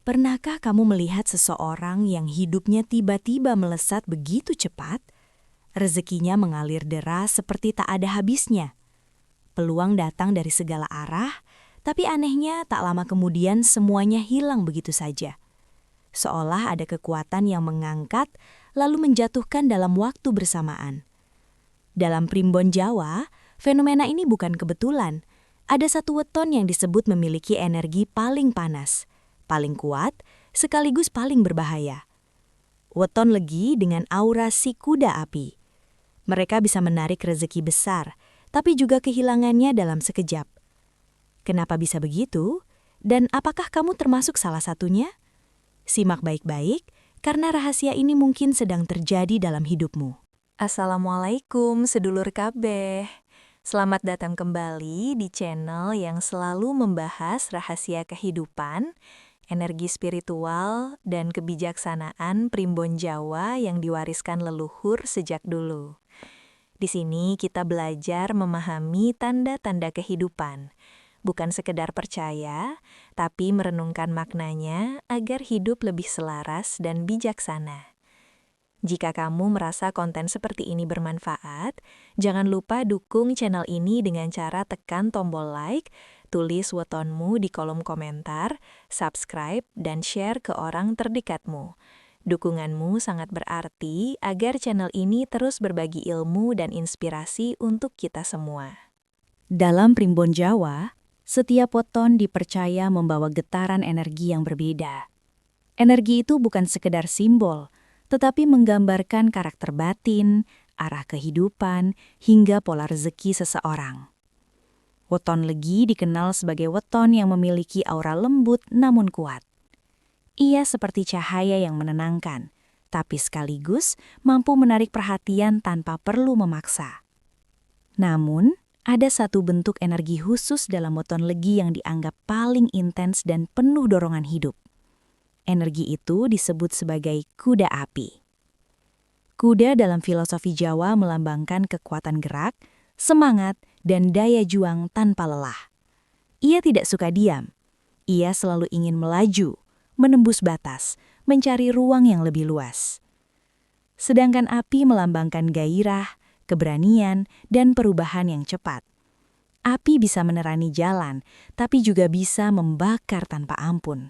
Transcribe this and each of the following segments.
Pernahkah kamu melihat seseorang yang hidupnya tiba-tiba melesat begitu cepat? Rezekinya mengalir deras seperti tak ada habisnya. Peluang datang dari segala arah, tapi anehnya tak lama kemudian semuanya hilang begitu saja. Seolah ada kekuatan yang mengangkat lalu menjatuhkan dalam waktu bersamaan. Dalam primbon Jawa, fenomena ini bukan kebetulan. Ada satu weton yang disebut memiliki energi paling panas, paling kuat, sekaligus paling berbahaya. Weton Legi dengan aura si kuda api. Mereka bisa menarik rezeki besar, tapi juga kehilangannya dalam sekejap. Kenapa bisa begitu? Dan apakah kamu termasuk salah satunya? Simak baik-baik, karena rahasia ini mungkin sedang terjadi dalam hidupmu. Assalamualaikum sedulur kabeh. Selamat datang kembali di channel yang selalu membahas rahasia kehidupan, energi spiritual, dan kebijaksanaan primbon Jawa yang diwariskan leluhur sejak dulu. Di sini kita belajar memahami tanda-tanda kehidupan, bukan sekedar percaya, tapi merenungkan maknanya agar hidup lebih selaras dan bijaksana. Jika kamu merasa konten seperti ini bermanfaat, jangan lupa dukung channel ini dengan cara tekan tombol like, tulis wetonmu di kolom komentar, subscribe, dan share ke orang terdekatmu. Dukunganmu sangat berarti agar channel ini terus berbagi ilmu dan inspirasi untuk kita semua. Dalam primbon Jawa, setiap weton dipercaya membawa getaran energi yang berbeda. Energi itu bukan sekedar simbol, tetapi menggambarkan karakter batin, arah kehidupan, hingga pola rezeki seseorang. Weton Legi dikenal sebagai weton yang memiliki aura lembut namun kuat. Ia seperti cahaya yang menenangkan, tapi sekaligus mampu menarik perhatian tanpa perlu memaksa. Namun, ada satu bentuk energi khusus dalam weton Legi yang dianggap paling intens dan penuh dorongan hidup. Energi itu disebut sebagai kuda api. Kuda dalam filosofi Jawa melambangkan kekuatan gerak, semangat, dan daya juang tanpa lelah. Ia tidak suka diam. Ia selalu ingin melaju, menembus batas, mencari ruang yang lebih luas. Sedangkan api melambangkan gairah, keberanian, dan perubahan yang cepat. Api bisa menerangi jalan, tapi juga bisa membakar tanpa ampun.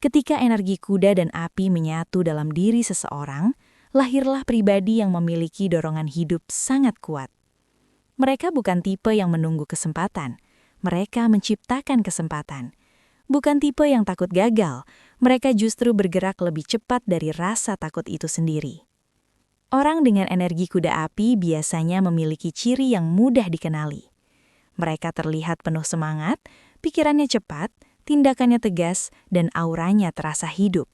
Ketika energi kuda dan api menyatu dalam diri seseorang, lahirlah pribadi yang memiliki dorongan hidup sangat kuat. Mereka bukan tipe yang menunggu kesempatan, mereka menciptakan kesempatan. Bukan tipe yang takut gagal, mereka justru bergerak lebih cepat dari rasa takut itu sendiri. Orang dengan energi kuda api biasanya memiliki ciri yang mudah dikenali. Mereka terlihat penuh semangat, pikirannya cepat, tindakannya tegas, dan auranya terasa hidup.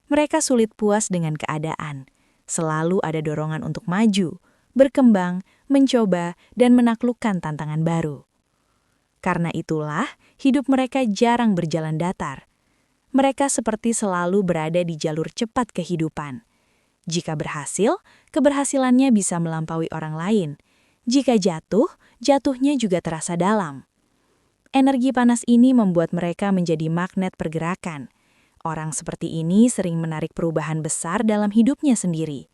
Mereka sulit puas dengan keadaan. Selalu ada dorongan untuk maju, berkembang, mencoba, dan menaklukkan tantangan baru. Karena itulah, hidup mereka jarang berjalan datar. Mereka seperti selalu berada di jalur cepat kehidupan. Jika berhasil, keberhasilannya bisa melampaui orang lain. Jika jatuh, jatuhnya juga terasa dalam. Energi panas ini membuat mereka menjadi magnet pergerakan. Orang seperti ini sering menarik perubahan besar dalam hidupnya sendiri.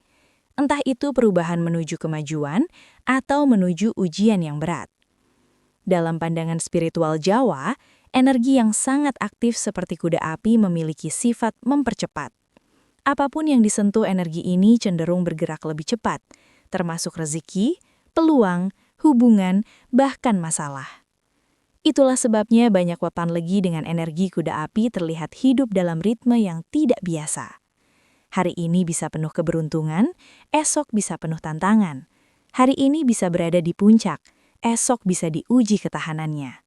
Entah itu perubahan menuju kemajuan atau menuju ujian yang berat. Dalam pandangan spiritual Jawa, energi yang sangat aktif seperti kuda api memiliki sifat mempercepat. Apapun yang disentuh energi ini cenderung bergerak lebih cepat, termasuk rezeki, peluang, hubungan, bahkan masalah. Itulah sebabnya banyak weton Legi dengan energi kuda api terlihat hidup dalam ritme yang tidak biasa. Hari ini bisa penuh keberuntungan, esok bisa penuh tantangan. Hari ini bisa berada di puncak, esok bisa diuji ketahanannya.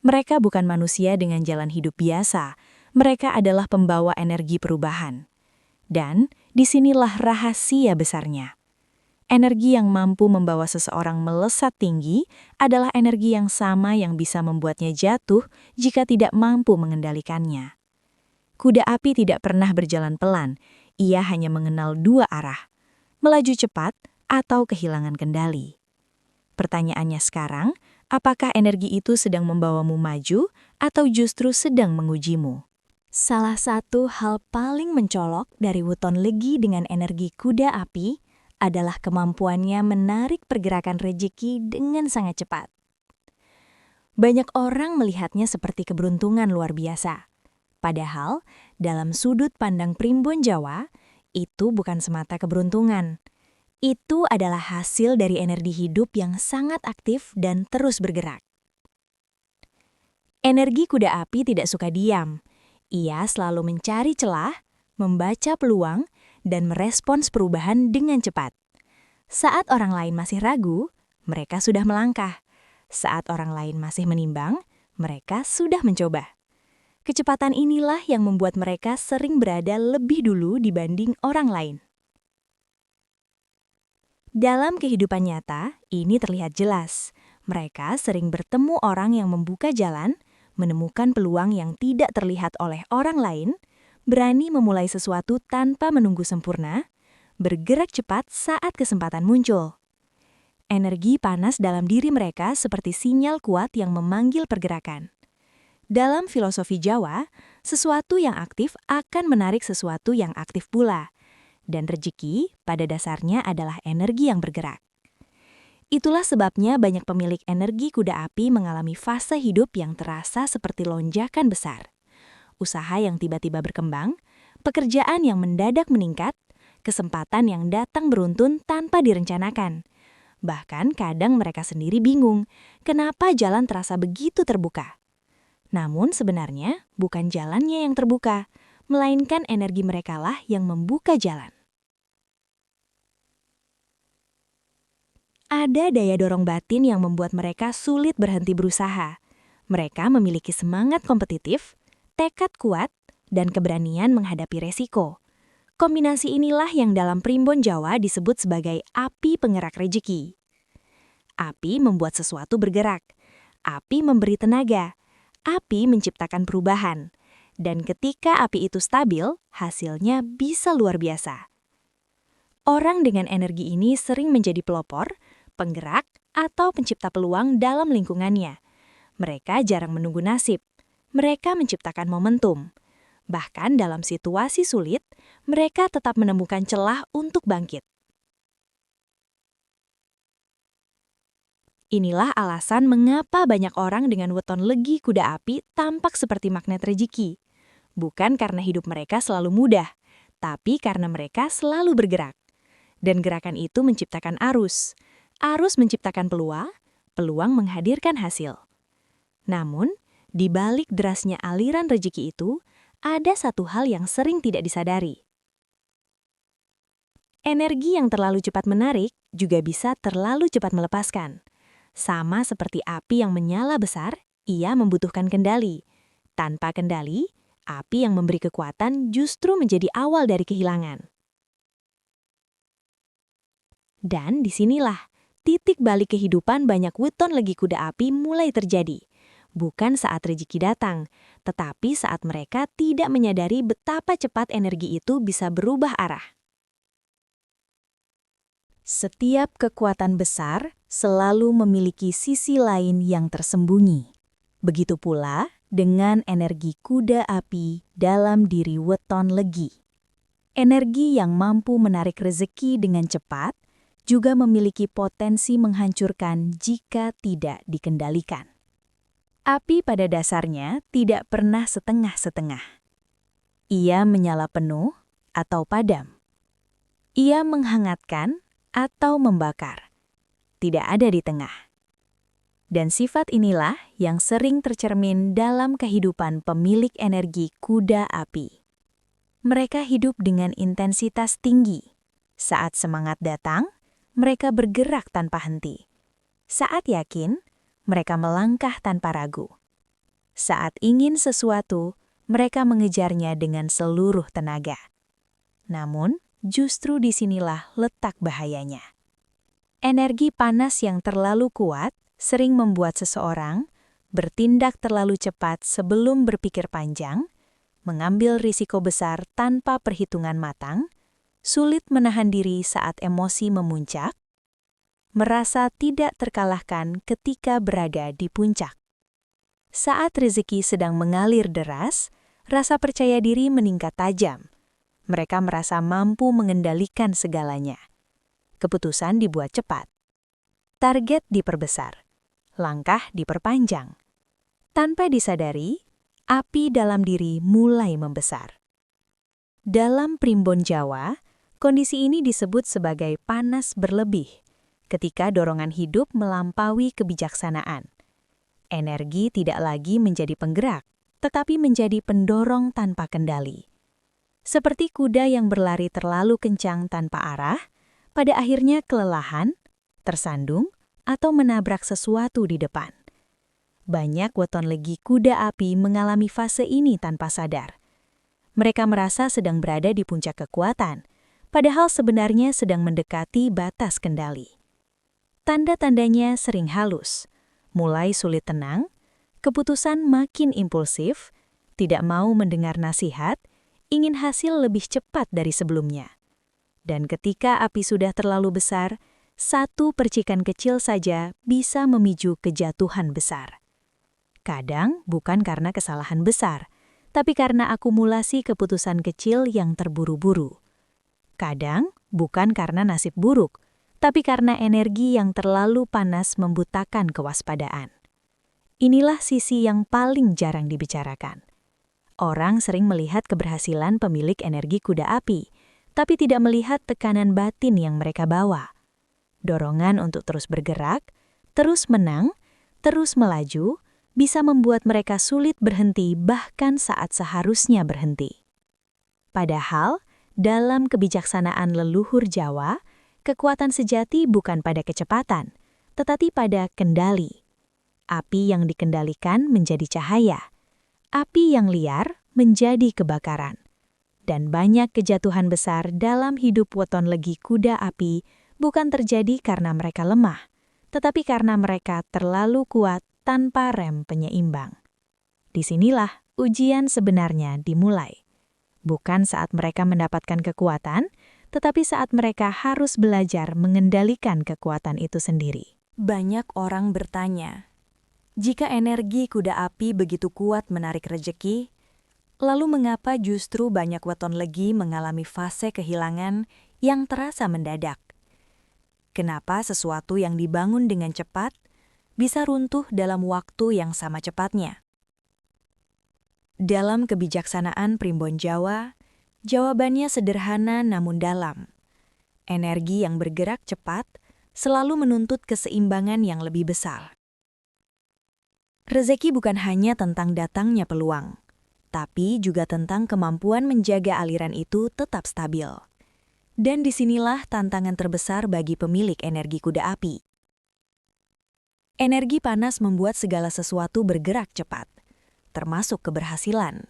Mereka bukan manusia dengan jalan hidup biasa, mereka adalah pembawa energi perubahan. Dan disinilah rahasia besarnya. Energi yang mampu membawa seseorang melesat tinggi adalah energi yang sama yang bisa membuatnya jatuh jika tidak mampu mengendalikannya. Kuda api tidak pernah berjalan pelan, ia hanya mengenal dua arah, melaju cepat atau kehilangan kendali. Pertanyaannya sekarang, apakah energi itu sedang membawamu maju atau justru sedang mengujimu? Salah satu hal paling mencolok dari weton legi dengan energi kuda api adalah kemampuannya menarik pergerakan rejeki dengan sangat cepat. Banyak orang melihatnya seperti keberuntungan luar biasa. Padahal, dalam sudut pandang primbon Jawa, itu bukan semata keberuntungan. Itu adalah hasil dari energi hidup yang sangat aktif dan terus bergerak. Energi kuda api tidak suka diam. Ia selalu mencari celah, membaca peluang, dan merespons perubahan dengan cepat. Saat orang lain masih ragu, mereka sudah melangkah. Saat orang lain masih menimbang, mereka sudah mencoba. Kecepatan inilah yang membuat mereka sering berada lebih dulu dibanding orang lain. Dalam kehidupan nyata, ini terlihat jelas. Mereka sering bertemu orang yang membuka jalan, menemukan peluang yang tidak terlihat oleh orang lain, berani memulai sesuatu tanpa menunggu sempurna, bergerak cepat saat kesempatan muncul. Energi panas dalam diri mereka seperti sinyal kuat yang memanggil pergerakan. Dalam filosofi Jawa, sesuatu yang aktif akan menarik sesuatu yang aktif pula. Dan rezeki pada dasarnya adalah energi yang bergerak. Itulah sebabnya banyak pemilik energi kuda api mengalami fase hidup yang terasa seperti lonjakan besar. Usaha yang tiba-tiba berkembang, pekerjaan yang mendadak meningkat, kesempatan yang datang beruntun tanpa direncanakan. Bahkan kadang mereka sendiri bingung, kenapa jalan terasa begitu terbuka. Namun sebenarnya bukan jalannya yang terbuka, melainkan energi merekalah yang membuka jalan. Ada daya dorong batin yang membuat mereka sulit berhenti berusaha. Mereka memiliki semangat kompetitif, tekad kuat, dan keberanian menghadapi resiko. Kombinasi inilah yang dalam primbon Jawa disebut sebagai api penggerak rejeki. Api membuat sesuatu bergerak. Api memberi tenaga. Api menciptakan perubahan. Dan ketika api itu stabil, hasilnya bisa luar biasa. Orang dengan energi ini sering menjadi pelopor, penggerak, atau pencipta peluang dalam lingkungannya. Mereka jarang menunggu nasib. Mereka menciptakan momentum. Bahkan dalam situasi sulit, mereka tetap menemukan celah untuk bangkit. Inilah alasan mengapa banyak orang dengan weton legi kuda api tampak seperti magnet rezeki. Bukan karena hidup mereka selalu mudah, tapi karena mereka selalu bergerak. Dan gerakan itu menciptakan arus. Arus menciptakan peluang, peluang menghadirkan hasil. Namun, di balik derasnya aliran rezeki itu, ada satu hal yang sering tidak disadari. Energi yang terlalu cepat menarik juga bisa terlalu cepat melepaskan. Sama seperti api yang menyala besar, ia membutuhkan kendali. Tanpa kendali, api yang memberi kekuatan justru menjadi awal dari kehilangan. Dan disinilah, titik balik kehidupan banyak weton legi kuda api mulai terjadi. Bukan saat rezeki datang, tetapi saat mereka tidak menyadari betapa cepat energi itu bisa berubah arah. Setiap kekuatan besar selalu memiliki sisi lain yang tersembunyi. Begitu pula dengan energi kuda api dalam diri weton legi. Energi yang mampu menarik rezeki dengan cepat juga memiliki potensi menghancurkan jika tidak dikendalikan. Api pada dasarnya tidak pernah setengah-setengah. Ia menyala penuh atau padam. Ia menghangatkan atau membakar. Tidak ada di tengah. Dan sifat inilah yang sering tercermin dalam kehidupan pemilik energi kuda api. Mereka hidup dengan intensitas tinggi. Saat semangat datang, mereka bergerak tanpa henti. Saat yakin, mereka melangkah tanpa ragu. Saat ingin sesuatu, mereka mengejarnya dengan seluruh tenaga. Namun, justru disinilah letak bahayanya. Energi panas yang terlalu kuat sering membuat seseorang bertindak terlalu cepat sebelum berpikir panjang, mengambil risiko besar tanpa perhitungan matang, sulit menahan diri saat emosi memuncak, merasa tidak terkalahkan ketika berada di puncak. Saat rezeki sedang mengalir deras, rasa percaya diri meningkat tajam. Mereka merasa mampu mengendalikan segalanya. Keputusan dibuat cepat. Target diperbesar. Langkah diperpanjang. Tanpa disadari, api dalam diri mulai membesar. Dalam primbon Jawa, kondisi ini disebut sebagai panas berlebih, ketika dorongan hidup melampaui kebijaksanaan. Energi tidak lagi menjadi penggerak, tetapi menjadi pendorong tanpa kendali. Seperti kuda yang berlari terlalu kencang tanpa arah, pada akhirnya kelelahan, tersandung, atau menabrak sesuatu di depan. Banyak weton legi kuda api mengalami fase ini tanpa sadar. Mereka merasa sedang berada di puncak kekuatan, padahal sebenarnya sedang mendekati batas kendali. Tanda-tandanya sering halus, mulai sulit tenang, keputusan makin impulsif, tidak mau mendengar nasihat, ingin hasil lebih cepat dari sebelumnya. Dan ketika api sudah terlalu besar, satu percikan kecil saja bisa memicu kejatuhan besar. Kadang bukan karena kesalahan besar, tapi karena akumulasi keputusan kecil yang terburu-buru. Kadang bukan karena nasib buruk, tapi karena energi yang terlalu panas membutakan kewaspadaan. Inilah sisi yang paling jarang dibicarakan. Orang sering melihat keberhasilan pemilik energi kuda api, tapi tidak melihat tekanan batin yang mereka bawa. Dorongan untuk terus bergerak, terus menang, terus melaju, bisa membuat mereka sulit berhenti bahkan saat seharusnya berhenti. Padahal, dalam kebijaksanaan leluhur Jawa, kekuatan sejati bukan pada kecepatan, tetapi pada kendali. Api yang dikendalikan menjadi cahaya. Api yang liar menjadi kebakaran. Dan banyak kejatuhan besar dalam hidup weton legi kuda api bukan terjadi karena mereka lemah, tetapi karena mereka terlalu kuat tanpa rem penyeimbang. Disinilah ujian sebenarnya dimulai. Bukan saat mereka mendapatkan kekuatan, tetapi saat mereka harus belajar mengendalikan kekuatan itu sendiri. Banyak orang bertanya, jika energi kuda api begitu kuat menarik rejeki, lalu mengapa justru banyak weton legi mengalami fase kehilangan yang terasa mendadak? Kenapa sesuatu yang dibangun dengan cepat bisa runtuh dalam waktu yang sama cepatnya? Dalam kebijaksanaan primbon Jawa, jawabannya sederhana namun dalam. Energi yang bergerak cepat selalu menuntut keseimbangan yang lebih besar. Rezeki bukan hanya tentang datangnya peluang, tapi juga tentang kemampuan menjaga aliran itu tetap stabil. Dan disinilah tantangan terbesar bagi pemilik energi kuda api. Energi panas membuat segala sesuatu bergerak cepat, termasuk keberhasilan,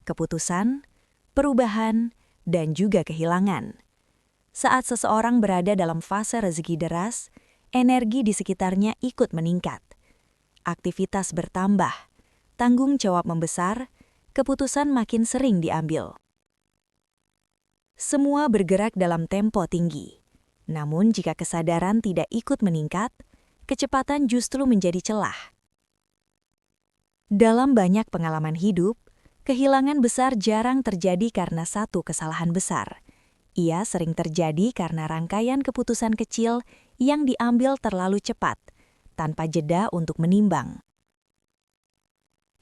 keputusan, perubahan, dan juga kehilangan. Saat seseorang berada dalam fase rezeki deras, energi di sekitarnya ikut meningkat. Aktivitas bertambah, tanggung jawab membesar, keputusan makin sering diambil. Semua bergerak dalam tempo tinggi. Namun jika kesadaran tidak ikut meningkat, kecepatan justru menjadi celah. Dalam banyak pengalaman hidup, kehilangan besar jarang terjadi karena satu kesalahan besar. Ia sering terjadi karena rangkaian keputusan kecil yang diambil terlalu cepat, tanpa jeda untuk menimbang.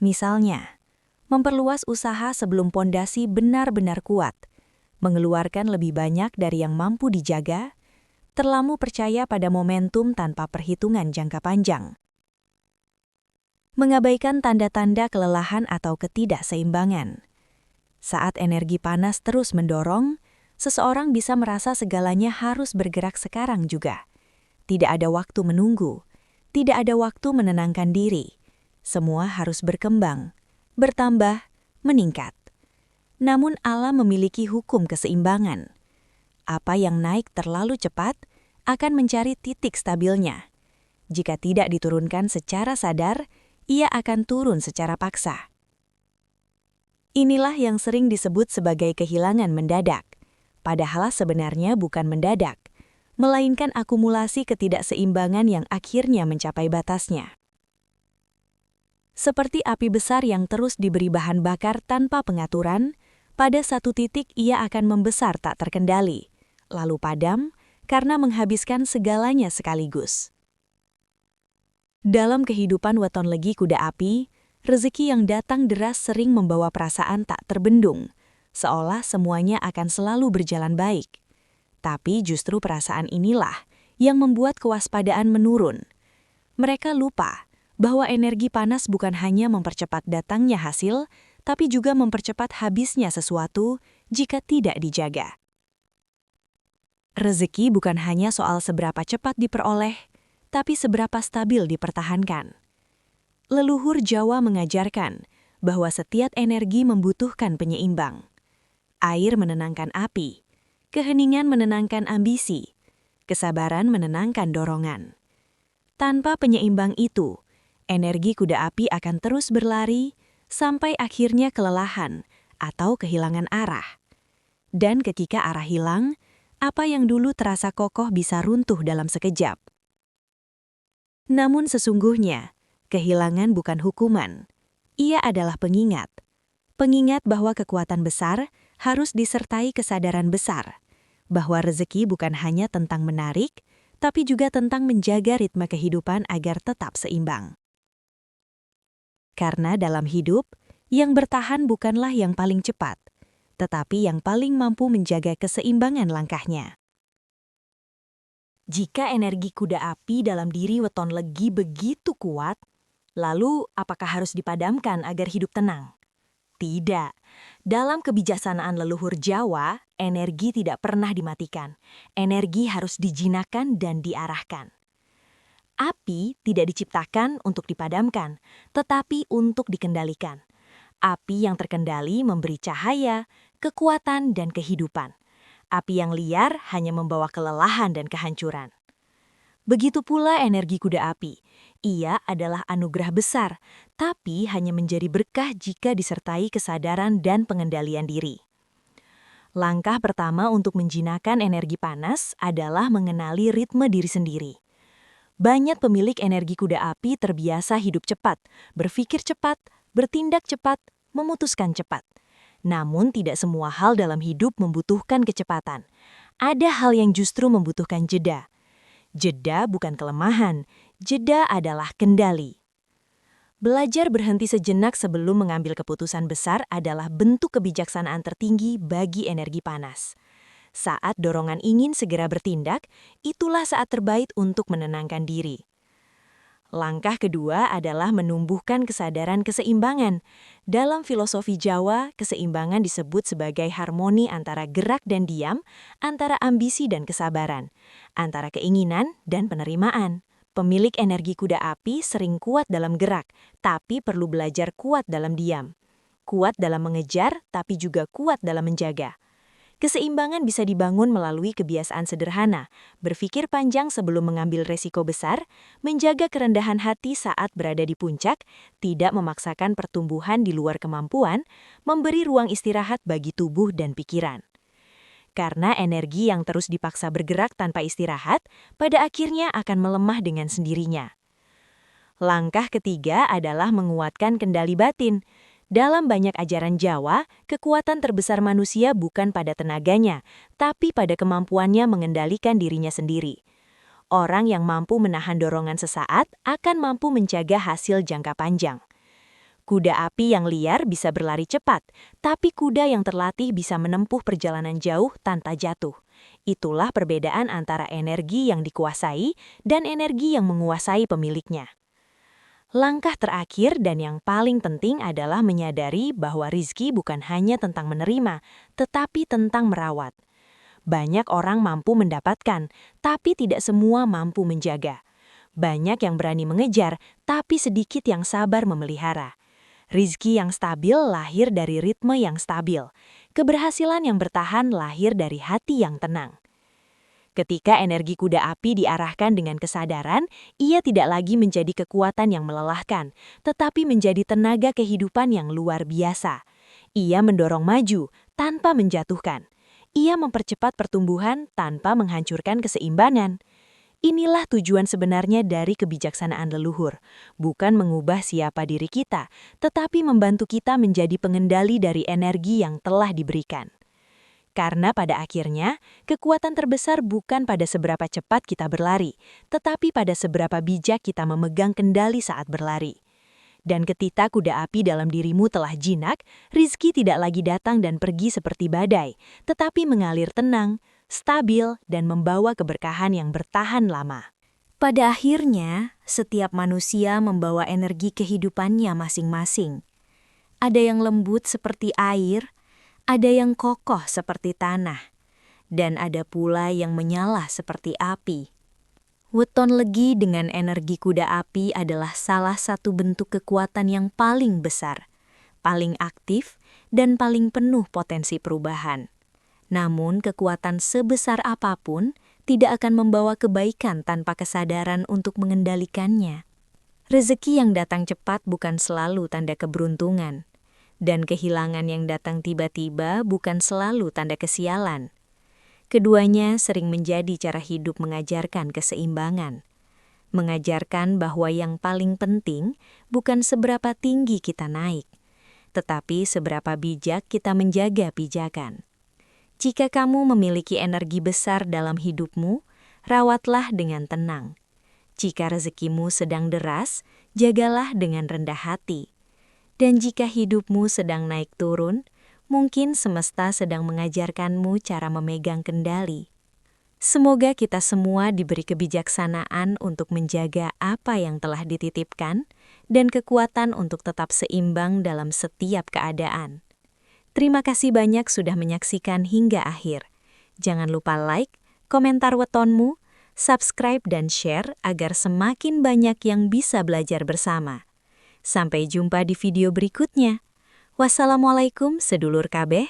Misalnya, memperluas usaha sebelum pondasi benar-benar kuat, mengeluarkan lebih banyak dari yang mampu dijaga, terlalu percaya pada momentum tanpa perhitungan jangka panjang. Mengabaikan tanda-tanda kelelahan atau ketidakseimbangan. Saat energi panas terus mendorong, seseorang bisa merasa segalanya harus bergerak sekarang juga. Tidak ada waktu menunggu, tidak ada waktu menenangkan diri. Semua harus berkembang, bertambah, meningkat. Namun alam memiliki hukum keseimbangan. Apa yang naik terlalu cepat akan mencari titik stabilnya. Jika tidak diturunkan secara sadar, ia akan turun secara paksa. Inilah yang sering disebut sebagai kehilangan mendadak. Padahal sebenarnya bukan mendadak, melainkan akumulasi ketidakseimbangan yang akhirnya mencapai batasnya. Seperti api besar yang terus diberi bahan bakar tanpa pengaturan, pada satu titik ia akan membesar tak terkendali, lalu padam karena menghabiskan segalanya sekaligus. Dalam kehidupan weton legi kuda api, rezeki yang datang deras sering membawa perasaan tak terbendung, seolah semuanya akan selalu berjalan baik. Tapi justru perasaan inilah yang membuat kewaspadaan menurun. Mereka lupa bahwa energi panas bukan hanya mempercepat datangnya hasil, tapi juga mempercepat habisnya sesuatu jika tidak dijaga. Rezeki bukan hanya soal seberapa cepat diperoleh, tapi seberapa stabil dipertahankan. Leluhur Jawa mengajarkan bahwa setiap energi membutuhkan penyeimbang. Air menenangkan api, keheningan menenangkan ambisi, kesabaran menenangkan dorongan. Tanpa penyeimbang itu, energi kuda api akan terus berlari sampai akhirnya kelelahan atau kehilangan arah. Dan ketika arah hilang, apa yang dulu terasa kokoh bisa runtuh dalam sekejap. Namun sesungguhnya, kehilangan bukan hukuman. Ia adalah pengingat. Pengingat bahwa kekuatan besar harus disertai kesadaran besar, bahwa rezeki bukan hanya tentang menarik, tapi juga tentang menjaga ritme kehidupan agar tetap seimbang. Karena dalam hidup, yang bertahan bukanlah yang paling cepat, tetapi yang paling mampu menjaga keseimbangan langkahnya. Jika energi kuda api dalam diri weton legi begitu kuat, lalu apakah harus dipadamkan agar hidup tenang? Tidak. Dalam kebijaksanaan leluhur Jawa, energi tidak pernah dimatikan. Energi harus dijinakkan dan diarahkan. Api tidak diciptakan untuk dipadamkan, tetapi untuk dikendalikan. Api yang terkendali memberi cahaya, kekuatan, dan kehidupan. Api yang liar hanya membawa kelelahan dan kehancuran. Begitu pula energi kuda api. Ia adalah anugerah besar, tapi hanya menjadi berkah jika disertai kesadaran dan pengendalian diri. Langkah pertama untuk menjinakkan energi panas adalah mengenali ritme diri sendiri. Banyak pemilik energi kuda api terbiasa hidup cepat, berpikir cepat, bertindak cepat, memutuskan cepat. Namun tidak semua hal dalam hidup membutuhkan kecepatan. Ada hal yang justru membutuhkan jeda. Jeda bukan kelemahan, jeda adalah kendali. Belajar berhenti sejenak sebelum mengambil keputusan besar adalah bentuk kebijaksanaan tertinggi bagi energi panas. Saat dorongan ingin segera bertindak, itulah saat terbaik untuk menenangkan diri. Langkah kedua adalah menumbuhkan kesadaran keseimbangan. Dalam filosofi Jawa, keseimbangan disebut sebagai harmoni antara gerak dan diam, antara ambisi dan kesabaran, antara keinginan dan penerimaan. Pemilik energi kuda api sering kuat dalam gerak, tapi perlu belajar kuat dalam diam. Kuat dalam mengejar, tapi juga kuat dalam menjaga. Keseimbangan bisa dibangun melalui kebiasaan sederhana, berpikir panjang sebelum mengambil resiko besar, menjaga kerendahan hati saat berada di puncak, tidak memaksakan pertumbuhan di luar kemampuan, memberi ruang istirahat bagi tubuh dan pikiran. Karena energi yang terus dipaksa bergerak tanpa istirahat, pada akhirnya akan melemah dengan sendirinya. Langkah ketiga adalah menguatkan kendali batin. Dalam banyak ajaran Jawa, kekuatan terbesar manusia bukan pada tenaganya, tapi pada kemampuannya mengendalikan dirinya sendiri. Orang yang mampu menahan dorongan sesaat akan mampu menjaga hasil jangka panjang. Kuda api yang liar bisa berlari cepat, tapi kuda yang terlatih bisa menempuh perjalanan jauh tanpa jatuh. Itulah perbedaan antara energi yang dikuasai dan energi yang menguasai pemiliknya. Langkah terakhir dan yang paling penting adalah menyadari bahwa rizki bukan hanya tentang menerima, tetapi tentang merawat. Banyak orang mampu mendapatkan, tapi tidak semua mampu menjaga. Banyak yang berani mengejar, tapi sedikit yang sabar memelihara. Rizki yang stabil lahir dari ritme yang stabil. Keberhasilan yang bertahan lahir dari hati yang tenang. Ketika energi kuda api diarahkan dengan kesadaran, ia tidak lagi menjadi kekuatan yang melelahkan, tetapi menjadi tenaga kehidupan yang luar biasa. Ia mendorong maju tanpa menjatuhkan. Ia mempercepat pertumbuhan tanpa menghancurkan keseimbangan. Inilah tujuan sebenarnya dari kebijaksanaan leluhur, bukan mengubah siapa diri kita, tetapi membantu kita menjadi pengendali dari energi yang telah diberikan. Karena pada akhirnya, kekuatan terbesar bukan pada seberapa cepat kita berlari, tetapi pada seberapa bijak kita memegang kendali saat berlari. Dan ketika kuda api dalam dirimu telah jinak, rizki tidak lagi datang dan pergi seperti badai, tetapi mengalir tenang, stabil, dan membawa keberkahan yang bertahan lama. Pada akhirnya, setiap manusia membawa energi kehidupannya masing-masing. Ada yang lembut seperti air, ada yang kokoh seperti tanah, dan ada pula yang menyala seperti api. Weton Legi dengan energi kuda api adalah salah satu bentuk kekuatan yang paling besar, paling aktif, dan paling penuh potensi perubahan. Namun kekuatan sebesar apapun tidak akan membawa kebaikan tanpa kesadaran untuk mengendalikannya. Rezeki yang datang cepat bukan selalu tanda keberuntungan, dan kehilangan yang datang tiba-tiba bukan selalu tanda kesialan. Keduanya sering menjadi cara hidup mengajarkan keseimbangan. Mengajarkan bahwa yang paling penting bukan seberapa tinggi kita naik, tetapi seberapa bijak kita menjaga pijakan. Jika kamu memiliki energi besar dalam hidupmu, rawatlah dengan tenang. Jika rezekimu sedang deras, jagalah dengan rendah hati. Dan jika hidupmu sedang naik turun, mungkin semesta sedang mengajarkanmu cara memegang kendali. Semoga kita semua diberi kebijaksanaan untuk menjaga apa yang telah dititipkan dan kekuatan untuk tetap seimbang dalam setiap keadaan. Terima kasih banyak sudah menyaksikan hingga akhir. Jangan lupa like, komentar wetonmu, subscribe dan share agar semakin banyak yang bisa belajar bersama. Sampai jumpa di video berikutnya. Wassalamualaikum sedulur kabeh.